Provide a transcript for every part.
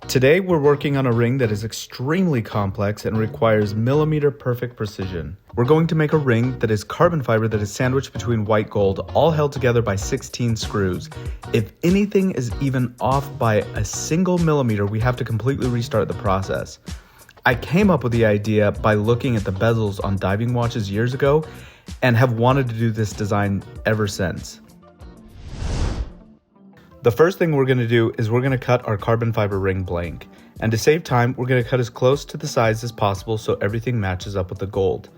Today we're working on a ring that is extremely complex and requires millimeter perfect precision. We're going to make a ring that is carbon fiber that is sandwiched between white gold, all held together by 16 screws. If anything is even off by a single millimeter, we have to completely restart the process. I came up with the idea by looking at the bezels on diving watches years ago and have wanted to do this design ever since. The first thing we're going to do is we're going to cut our carbon fiber ring blank. And to save time, we're going to cut as close to the size as possible so everything matches up with the gold.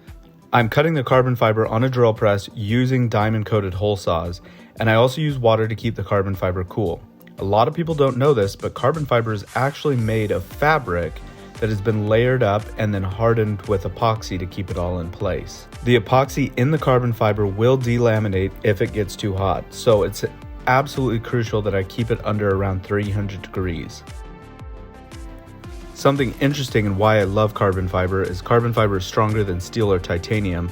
I'm cutting the carbon fiber on a drill press using diamond coated hole saws, and I also use water to keep the carbon fiber cool. A lot of people don't know this, but carbon fiber is actually made of fabric that has been layered up and then hardened with epoxy to keep it all in place. The epoxy in the carbon fiber will delaminate if it gets too hot, so it's absolutely crucial that I keep it under around 300 degrees. Something interesting and why I love carbon fiber is stronger than steel or titanium.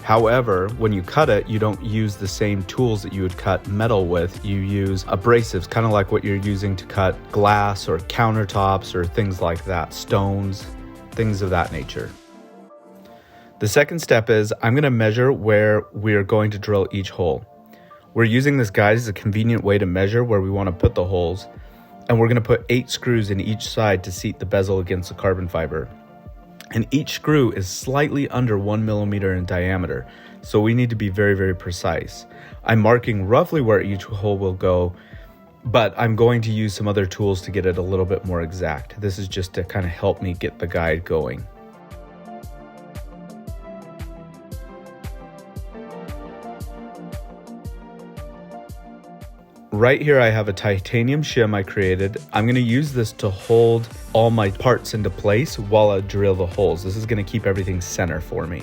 However, when you cut it, you don't use the same tools that you would cut metal with. You use abrasives, kind of like what you're using to cut glass or countertops or things like that, stones, things of that nature. The second step is I'm going to measure where we're going to drill each hole. We're using this guide as a convenient way to measure where we want to put the holes, and we're going to put 8 screws in each side to seat the bezel against the carbon fiber. And each screw is slightly under 1 millimeter in diameter, so we need to be very, very precise. I'm marking roughly where each hole will go, but I'm going to use some other tools to get it a little bit more exact. This is just to kind of help me get the guide going. Right here I have a titanium shim I created. I'm going to use this to hold all my parts into place while I drill the holes. This is going to keep everything center for me.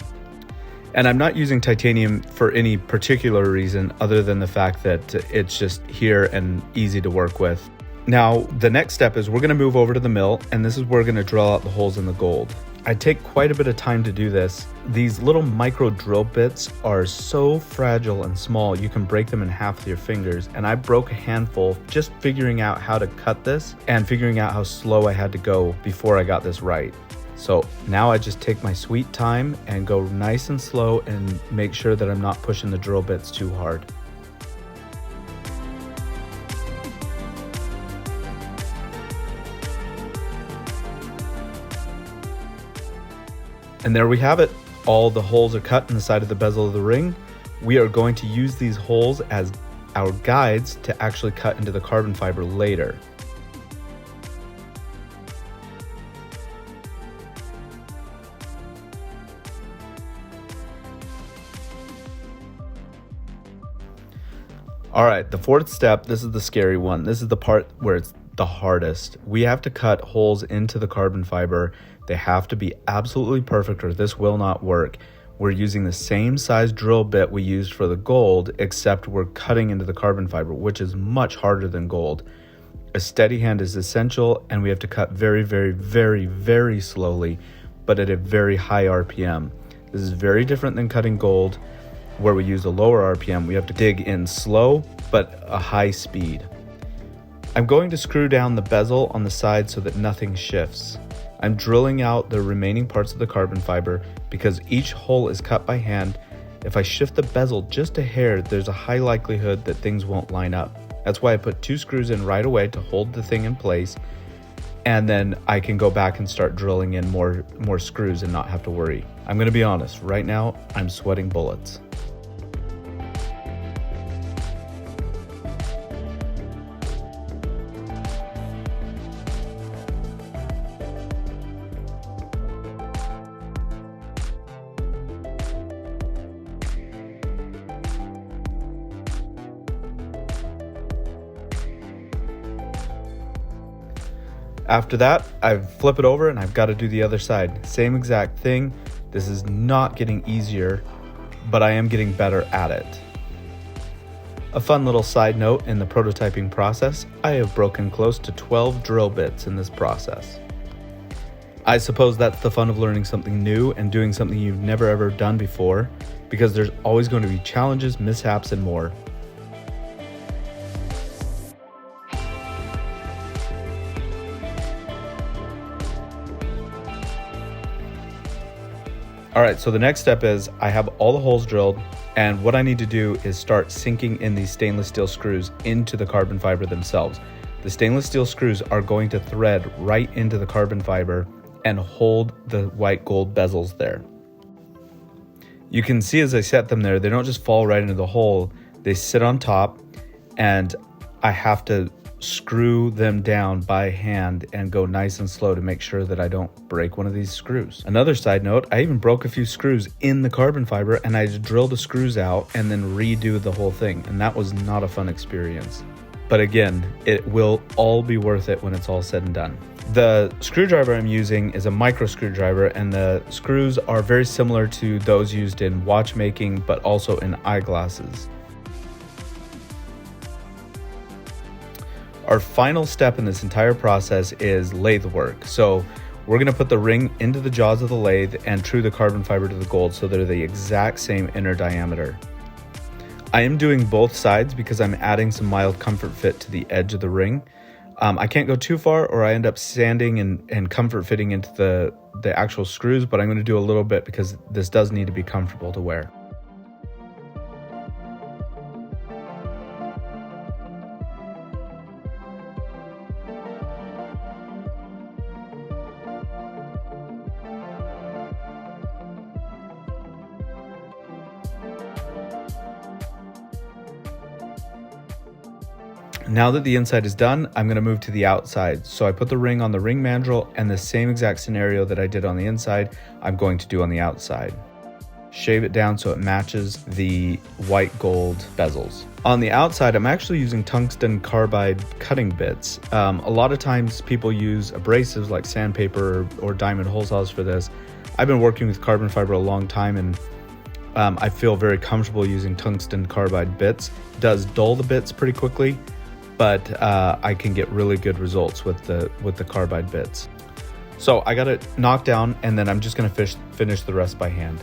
And I'm not using titanium for any particular reason other than the fact that it's just here and easy to work with. Now, the next step is we're going to move over to the mill, and this is where we're going to drill out the holes in the gold. I take quite a bit of time to do this. These little micro drill bits are so fragile and small, you can break them in half with your fingers. And I broke a handful just figuring out how to cut this and figuring out how slow I had to go before I got this right. So now I just take my sweet time and go nice and slow and make sure that I'm not pushing the drill bits too hard. And there we have it. All the holes are cut in the side of the bezel of the ring. We are going to use these holes as our guides to actually cut into the carbon fiber later. All right, the fourth step, this is the scary one. This is the part where it's the hardest. We have to cut holes into the carbon fiber. They have to be absolutely perfect or this will not work. We're using the same size drill bit we used for the gold, except we're cutting into the carbon fiber, which is much harder than gold. A steady hand is essential, and we have to cut very, very, very, very slowly, but at a very high RPM. This is very different than cutting gold, where we use a lower RPM. We have to dig in slow, but a high speed. I'm going to screw down the bezel on the side so that nothing shifts. I'm drilling out the remaining parts of the carbon fiber because each hole is cut by hand. If I shift the bezel just a hair, there's a high likelihood that things won't line up. That's why I put 2 screws in right away to hold the thing in place, and then I can go back and start drilling in more screws and not have to worry. I'm going to be honest, right now I'm sweating bullets. After that, I flip it over and I've got to do the other side. Same exact thing. This is not getting easier, but I am getting better at it. A fun little side note in the prototyping process, I have broken close to 12 drill bits in this process. I suppose that's the fun of learning something new and doing something you've never ever done before, because there's always going to be challenges, mishaps, and more. All right, so the next step is I have all the holes drilled, and what I need to do is start sinking in these stainless steel screws into the carbon fiber themselves. The stainless steel screws are going to thread right into the carbon fiber and hold the white gold bezels there. You can see as I set them there, they don't just fall right into the hole, they sit on top, and I have to screw them down by hand and go nice and slow to make sure that I don't break one of these screws. Another side note, I even broke a few screws in the carbon fiber, and I just drilled the screws out and then redo the whole thing, and that was not a fun experience. But again, it will all be worth it when it's all said and done. The screwdriver I'm using is a micro screwdriver, and the screws are very similar to those used in watchmaking, but also in eyeglasses. Our final step in this entire process is lathe work. So we're gonna put the ring into the jaws of the lathe and true the carbon fiber to the gold so they're the exact same inner diameter. I am doing both sides because I'm adding some mild comfort fit to the edge of the ring. I can't go too far or I end up sanding and comfort fitting into the actual screws, but I'm gonna do a little bit because this does need to be comfortable to wear. Now that the inside is done, I'm going to move to the outside. So I put the ring on the ring mandrel, and the same exact scenario that I did on the inside, I'm going to do on the outside. Shave it down so it matches the white gold bezels. On the outside, I'm actually using tungsten carbide cutting bits. A lot of times people use abrasives like sandpaper or diamond hole saws for this. I've been working with carbon fiber a long time, and I feel very comfortable using tungsten carbide bits. It does dull the bits pretty quickly, but I can get really good results with the carbide bits. So I got it knocked down, and then I'm just gonna finish the rest by hand.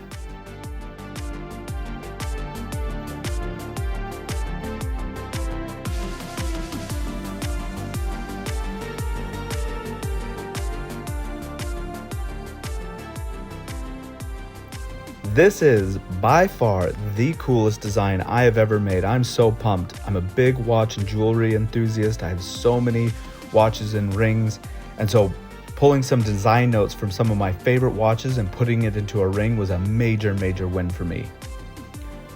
This is by far the coolest design I have ever made. I'm so pumped. I'm a big watch and jewelry enthusiast. I have so many watches and rings. And so pulling some design notes from some of my favorite watches and putting it into a ring was a major, major win for me.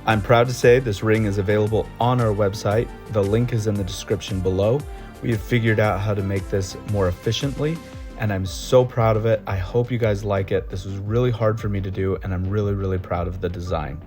I'm proud to say this ring is available on our website. The link is in the description below. We have figured out how to make this more efficiently, and I'm so proud of it. I hope you guys like it. This was really hard for me to do, and I'm really, really proud of the design.